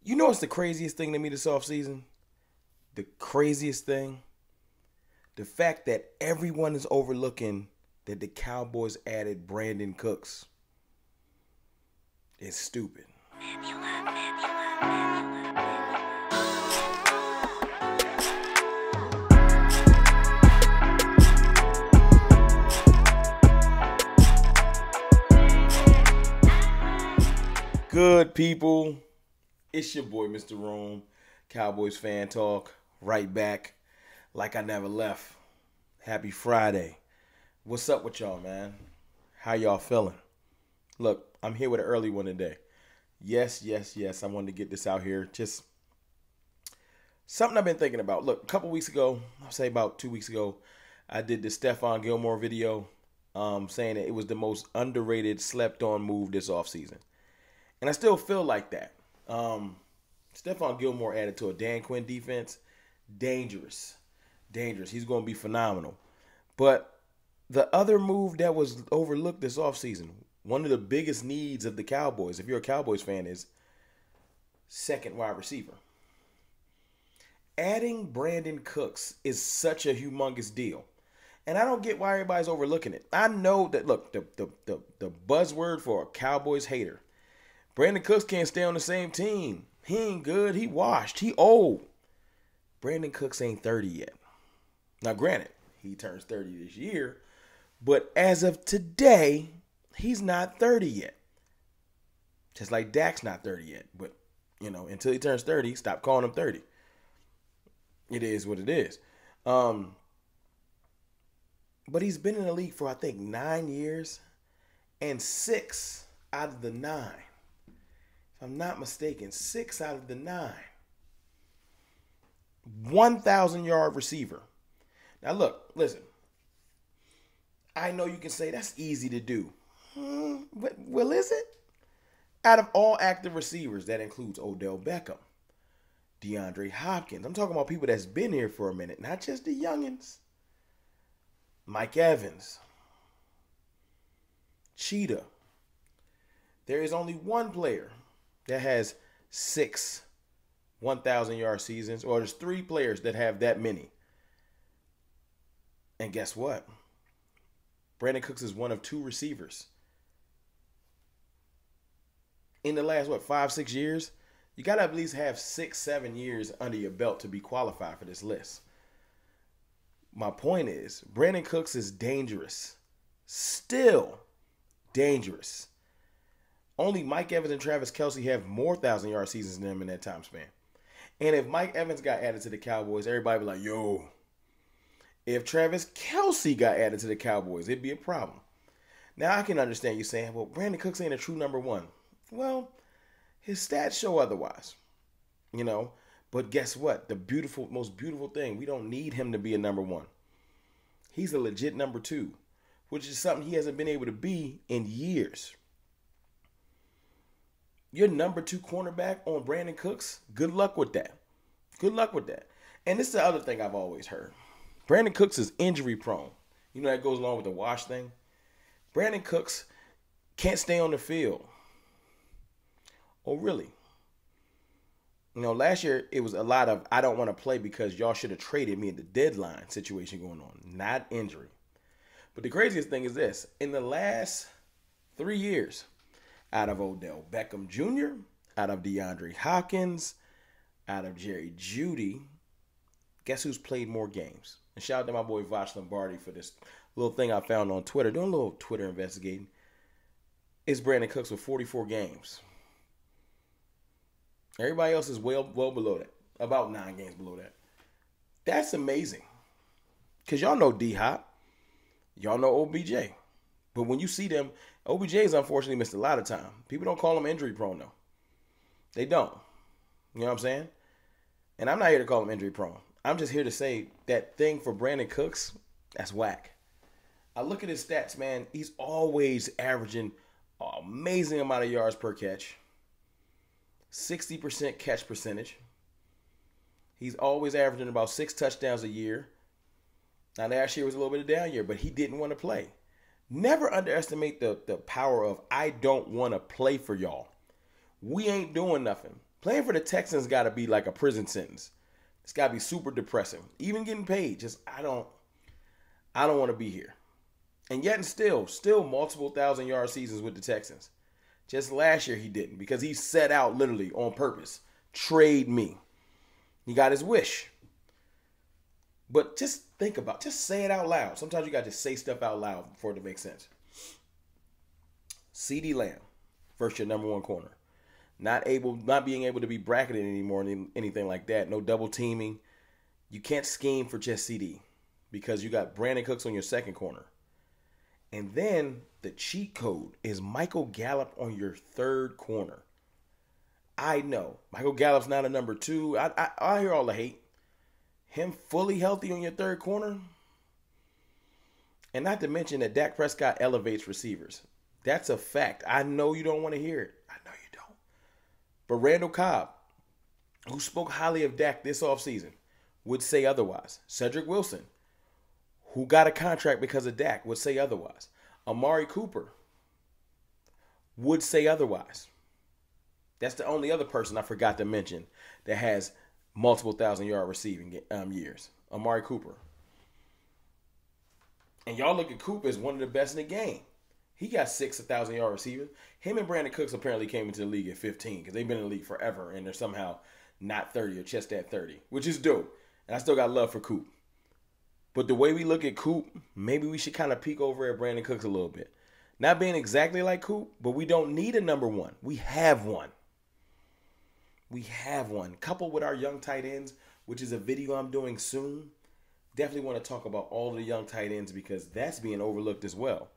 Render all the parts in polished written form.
You know what's the craziest thing to me this offseason? The craziest thing? The fact that everyone is overlooking that the Cowboys added Brandin Cooks. It's stupid. Good people. It's your boy, Mr. Rome, Cowboys Fan Talk, right back like I never left. Happy Friday. What's up with y'all, man? How y'all feeling? Look, I'm here with an early one today. Yes. I wanted to get this out here. Just something I've been thinking about. Look, a couple weeks ago, I'll say about 2 weeks ago, I did the Stephon Gilmore video saying that it was the most underrated, slept-on move this offseason. And I still feel like that. Stephon Gilmore added to a Dan Quinn defense. Dangerous. He's going to be phenomenal. But the other move that was overlooked this offseason, one of the biggest needs of the Cowboys, if you're a Cowboys fan, is second wide receiver. Adding Brandin Cooks is such a humongous deal. And I don't get why everybody's overlooking it. I know that, look, the buzzword for a Cowboys hater, Brandin Cooks can't stay on the same team. He ain't good. He washed. He old. Brandin Cooks ain't 30 yet. Now, granted, he turns 30 this year. But as of today, he's not 30 yet. Just like Dak's not 30 yet. But, until he turns 30, stop calling him 30. It is what it is. But he's been in the league for, I think, 9 years. And 6 out of the 9. I'm not mistaken, 6 out of the 9. 1,000-yard receiver. Now look, listen. I know you can say that's easy to do. But is it? Out of all active receivers, that includes Odell Beckham, DeAndre Hopkins. I'm talking about people that's been here for a minute, not just the youngins. Mike Evans. Cheetah. There is only one player that has 6 1,000-yard seasons, or there's 3 players that have that many. And guess what? Brandin Cooks is one of 2 receivers. In the last, 5-6 years? You got to at least have 6-7 years under your belt to be qualified for this list. My point is, Brandin Cooks is dangerous. Still dangerous. Only Mike Evans and Travis Kelce have more 1,000-yard seasons than him in that time span. And if Mike Evans got added to the Cowboys, everybody would be like, yo. If Travis Kelce got added to the Cowboys, it'd be a problem. Now, I can understand you saying, well, Brandin Cooks ain't a true number one. Well, his stats show otherwise. But guess what? The most beautiful thing, we don't need him to be a number one. He's a legit number 2, which is something he hasn't been able to be in years. Your number 2 cornerback on Brandin Cooks, good luck with that. And this is the other thing I've always heard. Brandin Cooks is injury prone. That goes along with the wash thing. Brandin Cooks can't stay on the field. Oh, really? Last year it was a lot of, I don't want to play because y'all should have traded me at the deadline situation going on, not injury. But the craziest thing is this. In the last 3 years, out of Odell Beckham Jr., out of DeAndre Hopkins, out of Jerry Jeudy, guess who's played more games? And shout out to my boy Voch Lombardi for this little thing I found on Twitter. Doing a little Twitter investigating. It's Brandin Cooks with 44 games. Everybody else is well below that. About 9 games below that. That's amazing. Because y'all know DHop. Y'all know OBJ. But when you see them, OBJ's unfortunately missed a lot of time. People don't call him injury prone, though. They don't. You know what I'm saying? And I'm not here to call him injury prone. I'm just here to say that thing for Brandin Cooks, that's whack. I look at his stats, man. He's always averaging an amazing amount of yards per catch. 60% catch percentage. He's always averaging about 6 touchdowns a year. Now, last year was a little bit of a down year, but he didn't want to play. Never underestimate the power of I don't want to play for y'all. We ain't doing nothing. Playing for the Texans got to be like a prison sentence. It's got to be super depressing. Even getting paid, just I don't want to be here. And yet and still multiple 1,000-yard seasons with the Texans. Just last year he didn't because he set out literally on purpose. Trade me. He got his wish. But just say it out loud. Sometimes you got to just say stuff out loud for it to make sense. CeeDee Lamb, first year number 1 corner. Not being able to be bracketed anymore, anything like that. No double teaming. You can't scheme for just CD because you got Brandin Cooks on your second corner. And then the cheat code is Michael Gallup on your third corner. I know Michael Gallup's not a number 2. I hear all the hate. Him fully healthy on your third corner. And not to mention that Dak Prescott elevates receivers. That's a fact. I know you don't want to hear it. I know you don't. But Randall Cobb, who spoke highly of Dak this offseason, would say otherwise. Cedric Wilson, who got a contract because of Dak, would say otherwise. Amari Cooper would say otherwise. That's the only other person I forgot to mention that has multiple 1,000-yard receiving years. Amari Cooper. And y'all look at Cooper as one of the best in the game. He got 6 1,000-yard receivers. Him and Brandin Cooks apparently came into the league at 15 because they've been in the league forever and they're somehow not 30 or just at 30, which is dope. And I still got love for Coop. But the way we look at Coop, maybe we should kind of peek over at Brandin Cooks a little bit. Not being exactly like Coop, but we don't need a number 1. We have one. We have one. Coupled with our young tight ends, which is a video I'm doing soon. Definitely want to talk about all the young tight ends because that's being overlooked as well.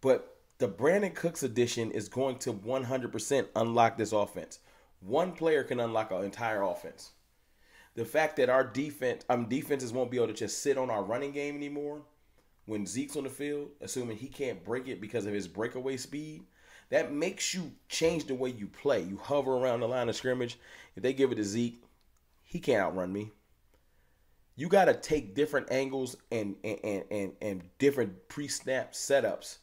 But the Brandin Cooks edition is going to 100% unlock this offense. One player can unlock an entire offense. The fact that our defenses won't be able to just sit on our running game anymore when Zeke's on the field, assuming he can't break it because of his breakaway speed, that makes you change the way you play. You hover around the line of scrimmage. If they give it to Zeke, he can't outrun me. You got to take different angles and different pre-snap setups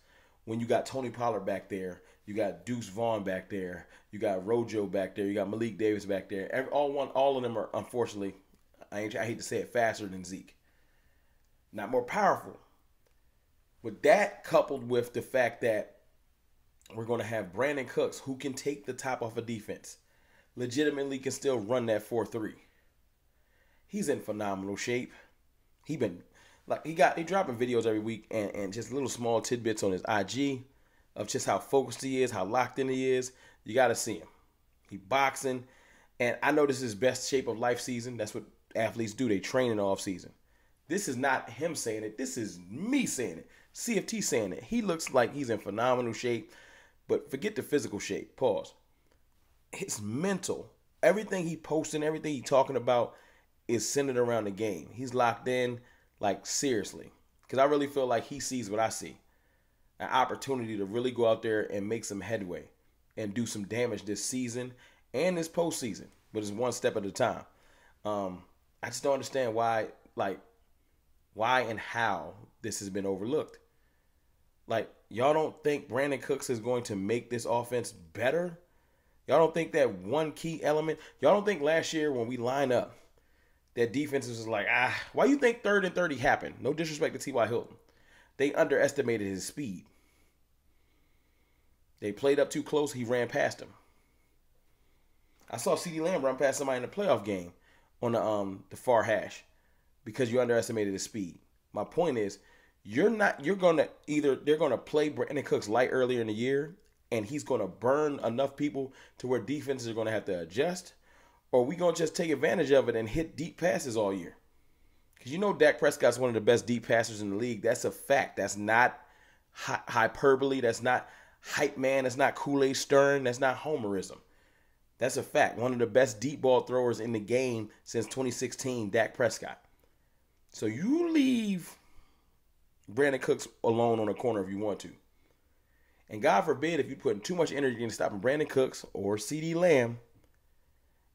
when you got Tony Pollard back there. You got Deuce Vaughn back there. You got Rojo back there. You got Malik Davis back there. All of them are, unfortunately, I hate to say it, faster than Zeke. Not more powerful. But that coupled with the fact that we're going to have Brandin Cooks who can take the top off a defense. Legitimately can still run that 4-3. He's in phenomenal shape. He dropping videos every week and just little small tidbits on his IG of just how focused he is, how locked in he is. You got to see him. He boxing. And I know this is his best shape of life season. That's what athletes do. They train in the off season. This is not him saying it. This is me saying it. CFT saying it. He looks like he's in phenomenal shape. But forget the physical shape. Pause. His mental, everything he posting, everything he talking about is centered around the game. He's locked in, like, seriously. Because I really feel like he sees what I see. An opportunity to really go out there and make some headway and do some damage this season and this postseason. But it's one step at a time. I just don't understand why and how this has been overlooked. Like, y'all don't think Brandin Cooks is going to make this offense better? Y'all don't think that one key element? Y'all don't think last year when we line up, that defense was like, why you think 3rd and 30 happened? No disrespect to T.Y. Hilton. They underestimated his speed. They played up too close. He ran past him. I saw CeeDee Lamb run past somebody in the playoff game on the far hash because you underestimated his speed. My point is, they're going to play Brandin Cooks light earlier in the year, and he's going to burn enough people to where defenses are going to have to adjust, or we going to just take advantage of it and hit deep passes all year. Because you know Dak Prescott's one of the best deep passers in the league. That's a fact. That's not hyperbole. That's not hype man. That's not Kool-Aid Stern. That's not homerism. That's a fact. One of the best deep ball throwers in the game since 2016, Dak Prescott. So you leave Brandin Cooks alone on a corner if you want to. And God forbid if you're putting too much energy into stopping Brandin Cooks or CeeDee Lamb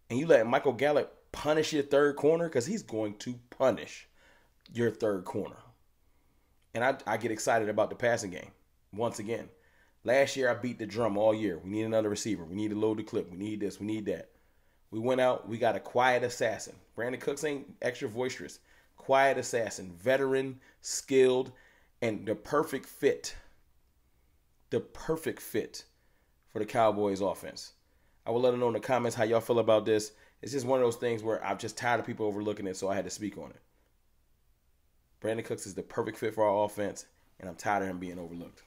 and you let Michael Gallup punish your third corner, because he's going to punish your third corner. And I get excited about the passing game. Once again, last year I beat the drum all year. We need another receiver. We need to load the clip. We need this. We need that. We went out. We got a quiet assassin. Brandin Cooks ain't extra boisterous. Quiet assassin, veteran, skilled, and the perfect fit. The perfect fit for the Cowboys offense. I will let them know in the comments how y'all feel about this. It's just one of those things where I'm just tired of people overlooking it, so I had to speak on it. Brandin Cooks is the perfect fit for our offense, and I'm tired of him being overlooked.